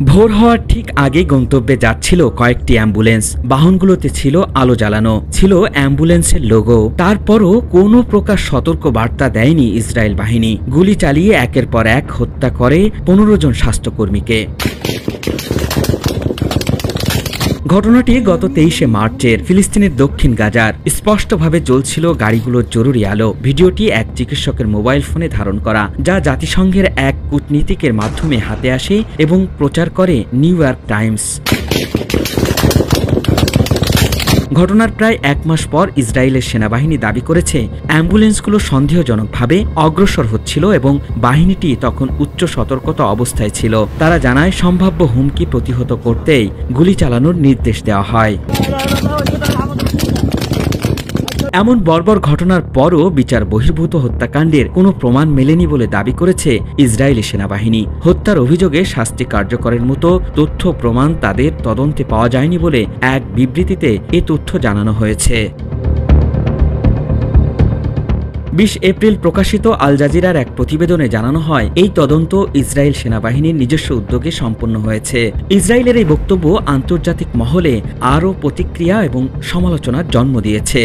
ভোর হওয়ার ঠিক আগে গন্তব্যে যাচ্ছিল কয়েকটি অ্যাম্বুলেন্স। বাহনগুলোতে ছিল আলো জ্বালানো, ছিল অ্যাম্বুলেন্সের লোগো। তারপরও কোনো প্রকার সতর্ক বার্তা দেয়নি ইসরায়েল বাহিনী। গুলি চালিয়ে একের পর এক হত্যা করে 15 জন স্বাস্থ্যকর্মীকে। ঘটনাটি গত 23শে মার্চের ফিলিস্তিনের দক্ষিণ গাজার। স্পষ্টভাবে জ্বলছিল গাড়িগুলোর জরুরি আলো। ভিডিওটি এক চিকিৎসকের মোবাইল ফোনে ধারণ করা, যা জাতিসংঘের এক কূটনীতিকের মাধ্যমে হাতে আসে এবং প্রচার করে নিউ ইয়র্ক টাইমস। ঘটনার প্রায় 1 মাস পর ইসরায়েলের সেনাবাহিনী দাবি করেছে অ্যাম্বুলেন্সগুলো সন্দেহজনকভাবে অগ্রসর হচ্ছিল এবং বাহিনীটি তখন উচ্চ সতর্কতা অবস্থায় ছিল। তারা জানায় সম্ভাব্য হুমকি প্রতিহত করতেই গুলি চালানোর নির্দেশ দেওয়া হয়। এমন বর্বর ঘটনার পরও বিচার বহির্ভূত হত্যাকাণ্ডের কোনো প্রমাণ মেলেনি বলে দাবি করেছে ইসরায়েলি সেনাবাহিনী। হত্যার অভিযোগে শাস্তি কার্যকরের মতো তথ্য প্রমাণ তাদের তদন্তে পাওয়া যায়নি বলে এক বিবৃতিতে এ তথ্য জানানো হয়েছে। 20 এপ্রিল প্রকাশিত আল জাজিরার এক প্রতিবেদনে জানানো হয়, এই তদন্ত ইসরায়েল সেনাবাহিনীর নিজস্ব উদ্যোগে সম্পন্ন হয়েছে। ইসরায়েলের এই বক্তব্য আন্তর্জাতিক মহলে আরও প্রতিক্রিয়া এবং সমালোচনার জন্ম দিয়েছে।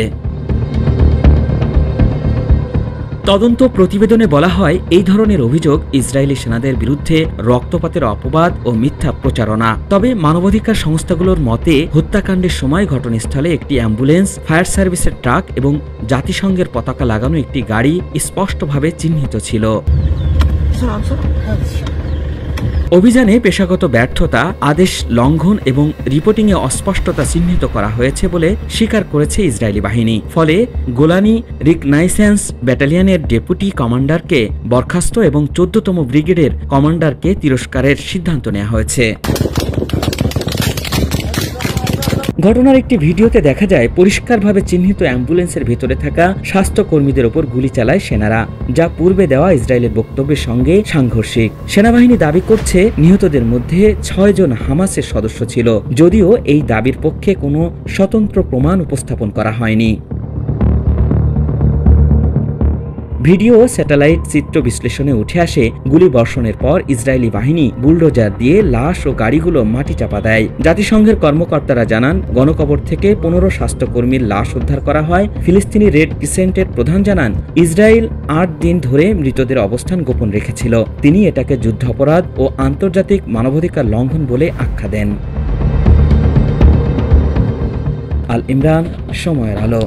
তদন্ত প্রতিবেদনে বলা হয়, এই ধরনের অভিযোগ ইসরায়েলি সেনাদের বিরুদ্ধে রক্তপাতের অপবাদ ও মিথ্যা প্রচারণা। তবে মানবাধিকার সংস্থাগুলোর মতে হত্যাকাণ্ডের সময় ঘটনাস্থলে একটি অ্যাম্বুলেন্স, ফায়ার সার্ভিসের ট্রাক এবং জাতিসংঘের পতাকা লাগানো একটি গাড়ি স্পষ্টভাবে চিহ্নিত ছিল। অভিযানে পেশাগত ব্যর্থতা, আদেশ লঙ্ঘন এবং রিপোর্টিংয়ে অস্পষ্টতা চিহ্নিত করা হয়েছে বলে স্বীকার করেছে ইসরায়েলি বাহিনী। ফলে গোলানি রিকনাইসেন্স ব্যাটালিয়নের ডেপুটি কমান্ডারকে বরখাস্ত এবং 14তম ব্রিগেডের কমান্ডারকে তিরস্কারের সিদ্ধান্ত নেওয়া হয়েছে। ঘটনার একটি ভিডিওতে দেখা যায় পরিষ্কারভাবে চিহ্নিত অ্যাম্বুলেন্সের ভেতরে থাকা স্বাস্থ্যকর্মীদের ওপর গুলি চালায় সেনারা, যা পূর্বে দেওয়া ইসরায়েলের বক্তব্যের সঙ্গে সাংঘর্ষিক। সেনাবাহিনী দাবি করছে নিহতদের মধ্যে 6 জন হামাসের সদস্য ছিল, যদিও এই দাবির পক্ষে কোনো স্বতন্ত্র প্রমাণ উপস্থাপন করা হয়নি। ভিডিও ও স্যাটেলাইট চিত্র বিশ্লেষণে উঠে আসে, গুলি বর্ষণের পর ইসরায়েলি বাহিনী বুলডোজার দিয়ে লাশ ও গাড়িগুলো মাটি চাপা দেয়। জাতিসংঘের কর্মকর্তারা জানান, গণকবর থেকে 15 স্বাস্থ্যকর্মীর লাশ উদ্ধার করা হয়। ফিলিস্তিনি রেড ক্রিসেন্টের প্রধান জানান, ইসরায়েল 8 দিন ধরে মৃতদের অবস্থান গোপন রেখেছিল। তিনি এটাকে যুদ্ধাপরাধ ও আন্তর্জাতিক মানবাধিকার লঙ্ঘন বলে আখ্যা দেন। আল ইমরান, সময়ের আলো।